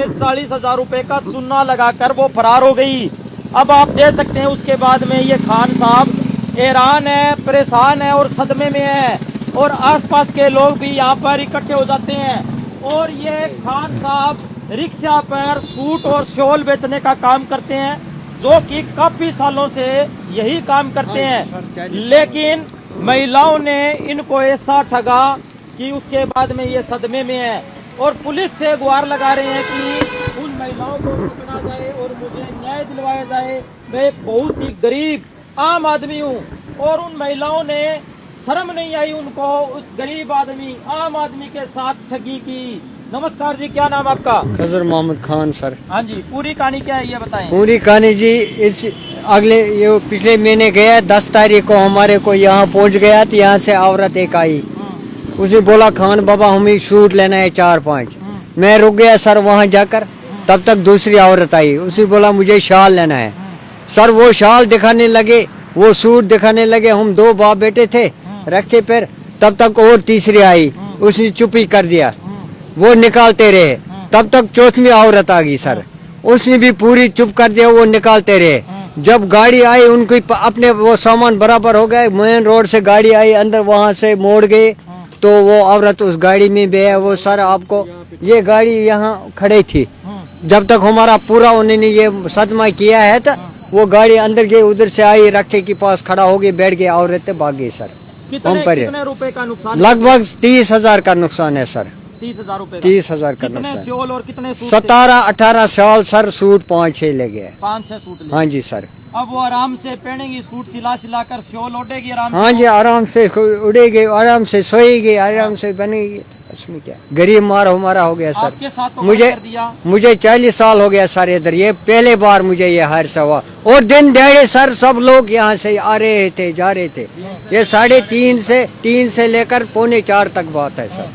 से 40,000 रुपए का चूना लगाकर वो फरार हो गई। अब आप देख सकते हैं उसके बाद में ये खान साहब हैरान है, परेशान है और सदमे में है, और आसपास के लोग भी यहाँ पर इकट्ठे हो जाते हैं। और ये खान साहब रिक्शा पर सूट और शॉल बेचने का काम करते हैं, जो कि काफी सालों से यही काम करते हैं, लेकिन महिलाओं ने इनको ऐसा ठगा कि उसके बाद में ये सदमे में है और पुलिस से गुहार लगा रहे हैं कि उन महिलाओं को पकड़ा जाए और मुझे न्याय दिलवाया जाए। मैं एक बहुत ही गरीब आम आदमी हूँ और उन महिलाओं ने शर्म नहीं आई उनको उस गरीब आदमी आम आदमी के साथ ठगी की। नमस्कार जी, क्या नाम आपका? खजर मोहम्मद खान सर। हाँ जी, पूरी कहानी क्या है ये बताएं। पूरी कहानी जी इस ये पिछले महीने गया 10 तारीख को हमारे को यहाँ पहुँच गया तो यहाँ से औरत एक आई, उसने बोला खान बाबा हमें सूट लेना है 4-5। मैं रुक गया सर वहाँ जाकर, तब तक दूसरी औरत आई, उसने बोला मुझे शाल लेना है। सर वो शाल दिखाने लगे, वो सूट दिखाने लगे, हम 2 बाप बेटे थे रखे पर, तब तक और तीसरी आई, उसने चुप्पी कर दिया, वो निकालते रहे, तब तक चौथी औरत आ गई सर, उसने भी पूरी चुप कर दिया, वो निकालते रहे। जब गाड़ी आई उनकी अपने वो सामान बराबर हो गए, मेन रोड से गाड़ी आई अंदर, वहाँ से मोड़ गए तो वो औरत उस गाड़ी में भी है। वो सर आपको ये गाड़ी यहाँ खड़ी थी, जब तक हमारा पूरा उन्होंने ये सदमा किया है तो वो गाड़ी अंदर गई, उधर से आई, रक्षे के पास खड़ा हो गई, बैठ गई, औरतें भाग गई सर। कितने रुपए का नुकसान? लगभग 30,000 का नुकसान है सर। 30,000 रुपए? 30,000 का कितने नुकसान। शॉल और कितने सूट? 17-18 शॉल सर, सूट 5-6 ले गए। 5-6 सूट ले? हाँ जी सर। अब वो आराम से पहनेगी, सूट सिला कर शॉल ओढ़ेगी आराम से? हाँ जी, आराम से उड़ेगी, आराम से सोएगी, आराम से बनेगी। इसमें क्या गरीब मार हमारा हो गया सर। आपके साथ तो मुझे 40 साल हो गया सर इधर, ये पहले बार मुझे ये हादसा हुआ। और दिन दहाड़े सर सब लोग यहाँ से आ रहे थे जा रहे थे, ये 3:30 से लेकर 3:45 तक बात है सर।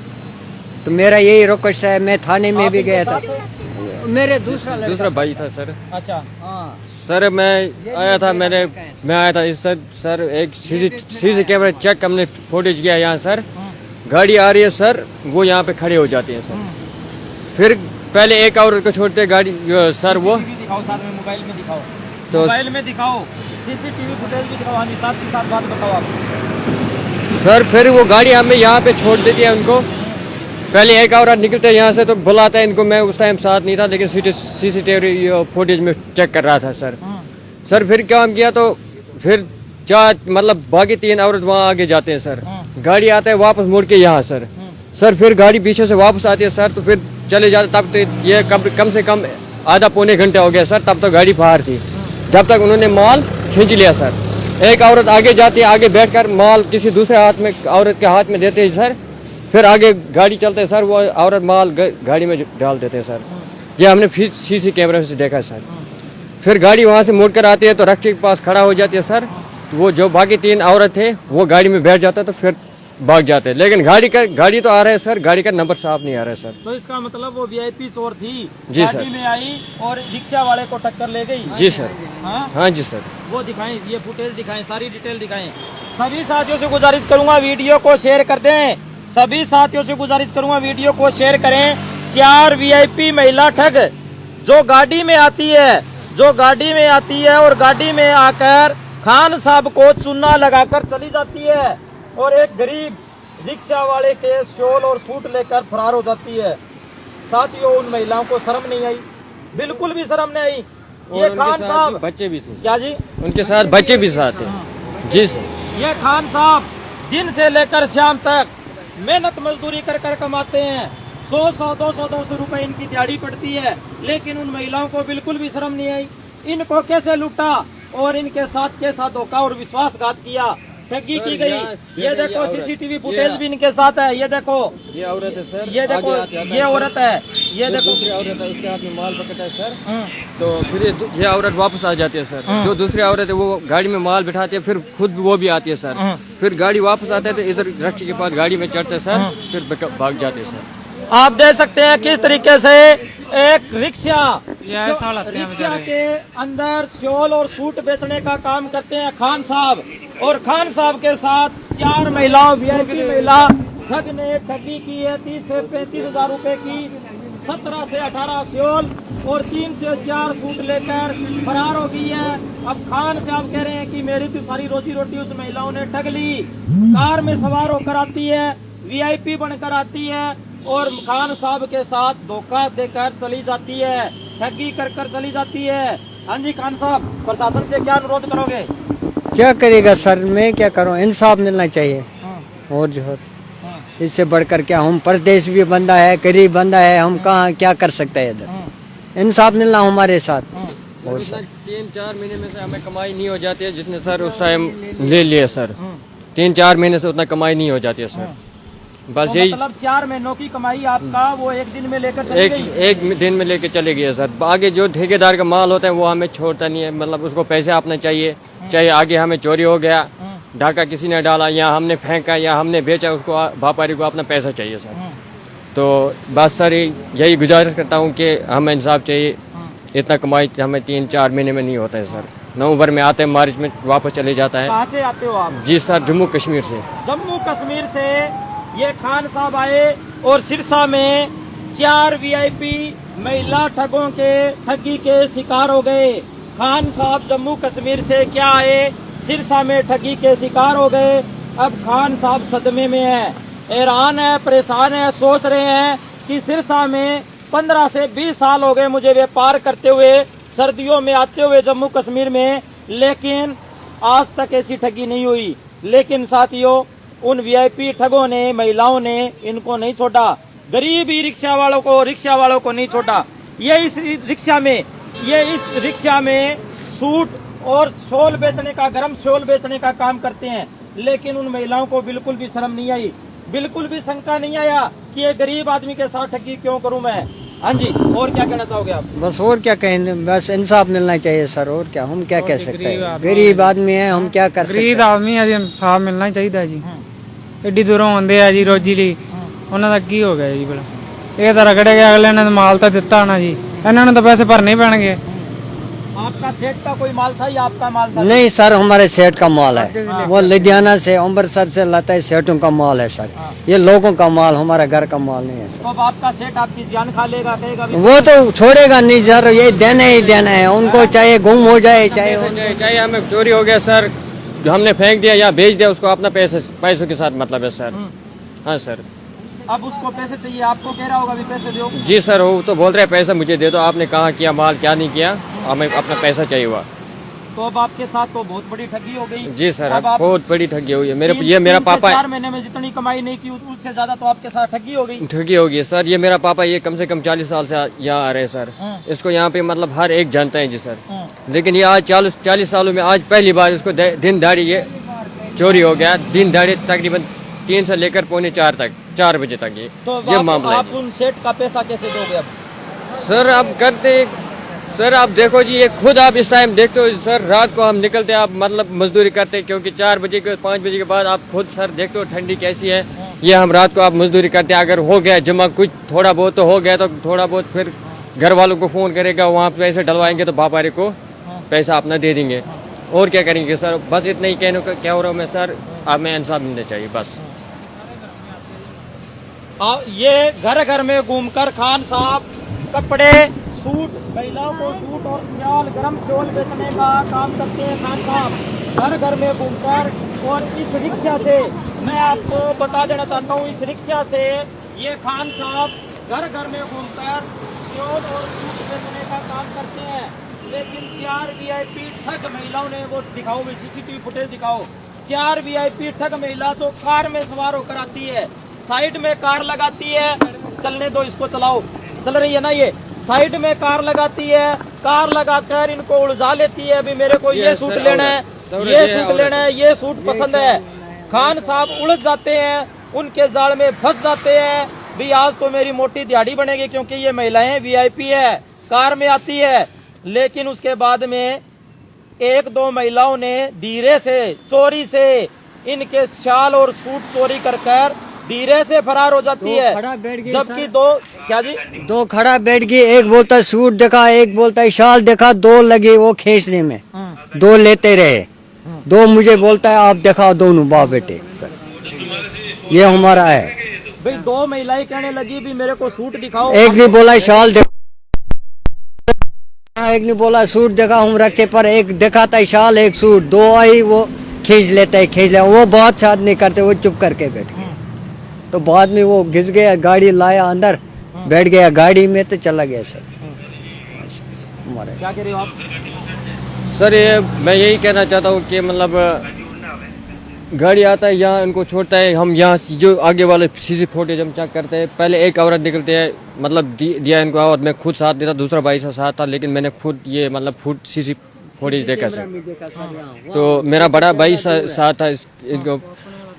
तो मेरा यही रिक्वेस्ट है, मैं थाने में भी गया था, मेरे दूसरा भाई था सर। अच्छा हाँ सर, मैं आया था इस सर एक सीसी कैमरा चेक हमने फुटेज किया यहाँ सर, गाड़ी आ रही है सर, वो यहाँ पे खड़े हो जाते हैं सर, फिर पहले एक औरत को छोड़ते गाड़ी सर, वो दिखाओ साथ में, मोबाइल में दिखाओ, तो मोबाइल में दिखाओ, सीसीटीवी फुटेज भी दिखाओ। हाँ जी, साथ ही साथ बात बताओ आप सर। फिर वो गाड़ी हमें यहाँ पे छोड़ देती है उनको, पहले एक औरत निकलते यहाँ से तो बुलाता है इनको, मैं उस टाइम साथ नहीं था, लेकिन सीसीटीवी फुटेज में चेक कर रहा था सर। सर फिर काम किया तो फिर मतलब बाकी 3 औरत वहाँ आगे जाते हैं सर, गाड़ी आता है वापस मुड़ के यहाँ सर, फिर गाड़ी पीछे से वापस आती है सर, तो फिर चले जाते, तब तो ये कम से कम आधा पौने घंटे हो गया सर, तब तो गाड़ी बाहर थी, जब तक उन्होंने माल खींच लिया सर। एक औरत आगे जाती है, आगे बैठकर माल किसी दूसरे हाथ में औरत के हाथ में देते हैं सर, फिर आगे गाड़ी चलते है सर, वो औरत माल गाड़ी में डाल देते हैं सर। ये हमने फिर सीसी कैमरे से देखा सर। फिर गाड़ी वहाँ से मुड़ कर आती है तो रक्षे के पास खड़ा हो जाती है सर, तो वो जो बाकी 3 औरत थे वो गाड़ी में बैठ जाता है तो फिर भाग जाते हैं, लेकिन गाड़ी तो आ रहा है सर, गाड़ी का नंबर साफ नहीं आ रहा है सर। तो इसका मतलब वो वीआईपी चोर थी, जी सर, गाड़ी में आई और रिक्शा वाले को टक्कर ले गई। जी सर। हाँ जी सर, वो दिखाएं, ये फुटेज दिखाएं, सारी डिटेल दिखाएं। सभी साथियों से गुजारिश करूंगा वीडियो को शेयर कर दें, सभी साथियों से गुजारिश करूंगा वीडियो को शेयर करें। 4 वीआईपी महिला ठग जो गाड़ी में आती है और गाड़ी में आकर खान साहब को चूना लगाकर चली जाती है और एक गरीब रिक्शा वाले के शॉल और सूट लेकर फरार हो जाती है। साथियों, उन महिलाओं को शर्म नहीं आई, बिल्कुल भी शर्म नहीं आई। ये खान साहब, बच्चे भी थे क्या जी, उनके साथ बच्चे भी साथ थे जी सर। ये खान साहब दिन से लेकर शाम तक मेहनत मजदूरी कर कमाते हैं, 100-200 रुपए इनकी दिहाड़ी पड़ती है, लेकिन उन महिलाओं को बिल्कुल भी शर्म नहीं आई। इनको कैसे लूटा और इनके साथ कैसा धोखा और विश्वासघात किया, ठगी की गई। ये देखो सीसीटीवी फुटेज भी इनके साथ है, ये देखो, ये औरत है सर, ये देखो, ये औरत है, ये देखो दूसरी औरत है, उसके हाथ में माल पकड़ा है सर। तो फिर ये औरत वापस आ जाती है सर, जो दूसरी औरत है वो गाड़ी में माल बिठाती है, फिर खुद वो भी आती है सर, फिर गाड़ी वापस आते हैं तो इधर रक्षी के पास गाड़ी में चढ़ते सर, फिर भाग जाते हैं सर। आप देख सकते हैं किस तरीके से एक रिक्शा के अंदर शॉल और सूट बेचने का काम करते हैं खान साहब, और खान साहब के साथ 4 महिलाओं वीआईपी महिला ठग ने ठगी की है 30 से 35 हजार रुपए की 17 से 18 शॉल और 3 से 4 सूट लेकर फरार हो गई है। अब खान साहब कह रहे हैं कि मेरी तो सारी रोजी रोटी उस महिलाओं ने ठग ली। कार में सवार होकर आती है, वीआईपी बनकर आती है और खान साहब के साथ धोखा देकर चली जाती है, ठगी कर कर चली जाती है। हाँ जी खान साहब, प्रशासन से क्या अनुरोध करोगे? क्या करेगा सर, मैं क्या करूँ, इंसाफ मिलना चाहिए। और जो है इससे बढ़कर क्या, हम परदेश भी बंदा है, गरीब बंदा है, हम कहाँ क्या कर सकते हैं इधर, इंसाफ मिलना हमारे साथ। और सर 3-4 महीने में से हमें कमाई नहीं हो जाती है जितने सर उस टाइम ले लिए सर। 3-4 महीने से उतना कमाई नहीं हो जाती है सर। बस तो यही मतलब 4 महीनों की कमाई आपका वो एक दिन में लेकर चली गई? एक दिन में लेके चले गए सर। आगे जो ठेकेदार का माल होता है वो हमें छोड़ता नहीं है, मतलब उसको पैसे अपने चाहिए। चाहे आगे हमें चोरी हो गया, ढाका किसी ने डाला या हमने फेंका या हमने बेचा, उसको व्यापारी को अपना पैसा चाहिए सर। तो बस सर यही गुजारिश करता हूँ कि हमें इंसाफ चाहिए। इतना कमाई हमें 3-4 महीने में नहीं होता है सर। नवंबर में आते हैं, मार्च में वापस चले जाता है। कहाँ से आते हो आप? जी सर, जम्मू कश्मीर से। जम्मू कश्मीर से ये खान साहब आए और सिरसा में 4 वीआईपी महिला ठगों के ठगी के शिकार हो गए। खान साहब जम्मू कश्मीर से क्या आए, सिरसा में ठगी के शिकार हो गए। अब खान साहब सदमे में है, हैरान है, परेशान है, सोच रहे हैं कि सिरसा में 15 से 20 साल हो गए मुझे व्यापार करते हुए, सर्दियों में आते हुए जम्मू कश्मीर में, लेकिन आज तक ऐसी ठगी नहीं हुई। लेकिन साथियों, उन वीआईपी ठगों ने, महिलाओं ने इनको नहीं छोड़ा, गरीब ई रिक्शा वालों को नहीं छोड़ा। ये इस रिक्शा में सूट और शॉल बेचने का, गरम शॉल बेचने का काम करते हैं। लेकिन उन महिलाओं को बिल्कुल भी शर्म नहीं आई, बिल्कुल भी शंका नहीं आया कि ये गरीब आदमी के साथ ठगी क्यों करूं मैं। हाँ जी, और क्या कहना चाहोगे आप? बस और क्या कहेंगे, बस इंसाफ मिलना चाहिए सर। और क्या, हम क्या कह सकते हैं, गरीब आदमी है, हम क्या कर सकते हैं। ਗਰੀਬ ਆਦਮੀ ਆ ਜੀ, ਇਨਸਾਫ ਮਿਲਣਾ ਚਾਹੀਦਾ ਜੀ। ਐਡੀ ਦੂਰੋਂ ਆਉਂਦੇ ਆ ਜੀ ਰੋਜੀ ਲਈ, ਉਹਨਾਂ ਦਾ ਕੀ ਹੋ ਗਿਆ ਜੀ ਭਲਾ? ਇਹ ਤਾਂ ਰਗੜੇ ਗਏ, ਅਗਲੇ ਨੇ ਮਾਲ ਤਾਂ ਦਿੱਤਾ ਨਾ ਜੀ, ਇਹਨਾਂ ਨੂੰ ਤਾਂ ਪੈਸੇ ਭਰਨੇ ਹੀ ਪੈਣਗੇ। आपका सेठ का कोई माल था या आपका माल था? नहीं सर, हमारे सेठ का माल है, वो लुधियाना से, अमृतसर से लाता है, सेठों का माल है सर। ये लोगों का माल, हमारा घर का माल नहीं है सर। तो अब आपका सेठ आपकी जान खा लेगा, कहेगा भी? वो तो छोड़ेगा नहीं सर, ये देना ही देना है उनको, चाहे गुम हो जाए, चाहे हमें चोरी हो गया सर, हमने फेंक दिया या बेच दिया, उसको अपना पैसों के साथ मतलब है सर। हाँ सर, अब उसको पैसे चाहिए, आपको कह रहा होगा भी पैसे दो। जी सर, वो तो बोल रहे हैं पैसा मुझे दे दो, आपने कहाँ किया माल, क्या नहीं किया, हमें अपना पैसा चाहिए हुआ। तो अब आपके साथ तो बहुत बड़ी ठगी हो गई। जी सर, अब आप बहुत बड़ी ठगी हुई है। मेरा 4 महीने में जितनी कमाई नहीं की उससे ज्यादा तो आपके साथ ठगी हो गई। ठगी होगी सर। ये मेरा पापा ये कम से कम 40 साल से यहाँ आ रहे हैं सर। इसको यहाँ पे मतलब हर एक जानता है जी सर। लेकिन ये आज 40 सालों में आज पहली बार इसको दिन दहाड़ी ये चोरी हो गया। दिन दहाड़ी तकरीबन 3 से लेकर 3:45 तक, 4 बजे तक ये मामला आप उन सेठ का पैसा कैसे दोगे अब? सर अब करते सर, आप देखो जी, ये खुद आप इस टाइम देखते हो सर, रात को हम निकलते हैं, आप मतलब मजदूरी करते हैं, क्योंकि 4 बजे के 5 बजे के बाद आप खुद सर देखते हो ठंडी कैसी है। ये हम रात को आप मजदूरी करते हैं, अगर हो गया जमा कुछ थोड़ा बहुत तो हो गया, तो थोड़ा बहुत फिर घर वालों को फोन करेगा, वहाँ पैसे डलवाएंगे तो व्यापारी को पैसा अपना दे देंगे। और क्या करेंगे सर, बस इतना ही कहने को क्या हो रहा हूँ मैं सर, हमें इंसाफ मिलना चाहिए बस। ये घर घर में घूमकर खान साहब कपड़े, सूट, महिलाओं को सूट और शाल, गरम शॉल बेचने का काम करते हैं खान साहब, घर घर में घूमकर। और इस रिक्शा से मैं आपको बता देना चाहता हूँ, इस रिक्शा से ये खान साहब घर घर में घूमकर शॉल और सूट बेचने का काम करते हैं। लेकिन 4 वीआईपी ठग महिलाओं ने, वो दिखाओ भी, सीसीटीवी फुटेज दिखाओ, 4 वीआईपी ठग महिला तो कार में सवार होकर आती है, साइड में कार लगाती है, चलने दो इसको, चलाओ, चल रही है ना, ये साइड में कार लगाती है, कार लगाकर इनको उलझा लेती है, अभी मेरे को ये सूट लेना है, ये सूट लेना है, ये सूट पसंद है। खान साहब उलझ जाते हैं, उनके जाल में फंस जाते हैं, भी आज तो मेरी मोटी दिहाड़ी बनेगी, क्योंकि ये महिलाएं वीआईपी है, कार में आती है। लेकिन उसके बाद में 1-2 महिलाओं ने धीरे से, चोरी से इनके शाल और सूट चोरी कर धीरे से फरार हो जाती है। जबकि 2 क्या जी, 2 खड़ा बैठ गई, एक बोलता सूट देखा, एक बोलता शाल देखा, 2 लगे वो खींचने में, 2 लेते रहे, 2 मुझे बोलता है आप दिखाओ दोनों बाप बेटे, ये हमारा है। भाई 2 महिलाएं कहने लगी भी मेरे को सूट दिखाओ, एक ने बोला शाल दे, एक ने बोला सूट देखा हम रखे, पर एक दिखाता है शाल एक सूट, 2 आई वो खींच लेता है, खींच लिया, वो बहुत शाद नहीं करते, वो चुप करके बैठ गए। तो बाद में वो घिस गया, गाड़ी लाया अंदर, बैठ गया गाड़ी में तो चला गया सर। हमारे क्या कह रहे हो आप? सर ये मैं यही कहना चाहता हूँ कि मतलब गाड़ी आता है यहाँ इनको छोड़ता है, हम यहाँ जो आगे वाले सीसी फुटेज हम चेक करते हैं, पहले एक औरत निकलते है, मतलब दिया इनको और मैं खुद साथ देता, दूसरा भाई साथ था, लेकिन मैंने खुद ये मतलब सीसी फुटेज देखा सर। तो मेरा बड़ा भाई साथ था इनको।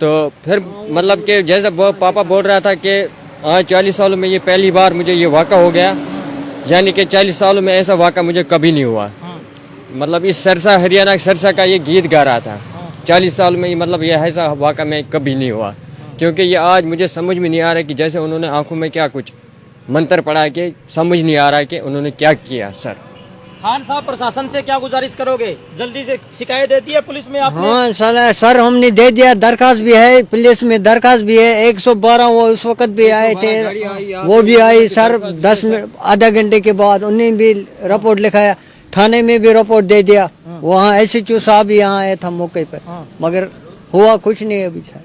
तो फिर मतलब कि जैसे पापा बोल रहा था कि हाँ 40 सालों में ये पहली बार मुझे ये वाक़ा हो गया, यानी कि 40 सालों में ऐसा वाक़ा मुझे कभी नहीं हुआ। मतलब इस सरसा हरियाणा सरसा का ये गीत गा रहा था, 40 साल में मतलब ये ऐसा वाक़ा में कभी नहीं हुआ। क्योंकि ये आज मुझे समझ में नहीं आ रहा कि जैसे उन्होंने आंखों में क्या कुछ मंत्र पढ़ा के समझ नहीं आ रहा है कि उन्होंने क्या किया। सर खान साहब प्रशासन से क्या गुजारिश करोगे? जल्दी से शिकायत देती है पुलिस में आपने? हाँ सर हमने दे दिया, दरखास्त भी है, पुलिस में दरखास्त भी है, 112 वो उस वक्त भी आए थे, वो भी आई सर 10 मिनट आधा घंटे के बाद, उन्होंने भी रिपोर्ट लिखाया, थाने में भी रिपोर्ट दे दिया, वहाँ SHO साहब भी यहाँ आया था मौके पर, मगर हुआ कुछ नहीं अभी सर।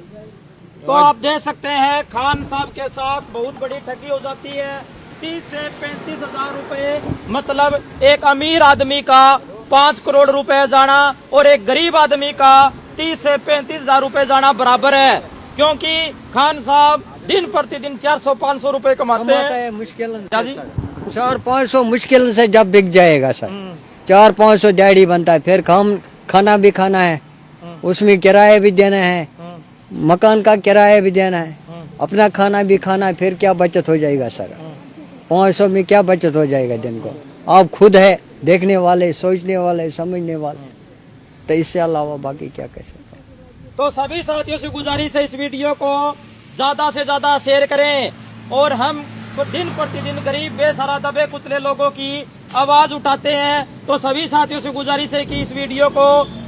तो आप देख सकते हैं खान साहब के साथ बहुत बड़ी ठगी हो जाती है। 30 से 35 हजार रुपए, मतलब एक अमीर आदमी का 5 करोड़ रुपए जाना और एक गरीब आदमी का 30 से 35 हजार रुपए जाना बराबर है, क्योंकि खान साहब दिन प्रतिदिन 400-500 रुपए कमाते हैं। मुश्किल जी? 400-500 मुश्किल से जब बिक जाएगा सर, 400-500 दिहाड़ी बनता है, फिर खाना भी खाना है, उसमें किराया भी देना है, मकान का किराया भी देना है, अपना खाना भी खाना है, फिर क्या बचत हो जाएगा सर? 500 में क्या बचत हो जाएगा दिन को? आप खुद है देखने वाले, सोचने वाले, समझने वाले, तो इससे अलावा बाकी क्या कह सकते हैं। तो सभी साथियों से गुजारिश है इस वीडियो को ज्यादा से ज्यादा शेयर करें, और हम दिन प्रतिदिन गरीब बेसहारा दबे कुचले लोगों की आवाज उठाते हैं। तो सभी साथियों से गुजारिश है कि इस वीडियो को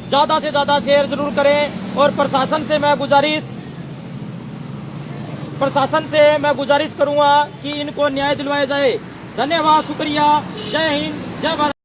ज्यादा से ज्यादा शेयर जरूर करें, और प्रशासन से मैं गुजारिश करूंगा कि इनको न्याय दिलवाया जाए। धन्यवाद, शुक्रिया, जय हिंद, जय भारत।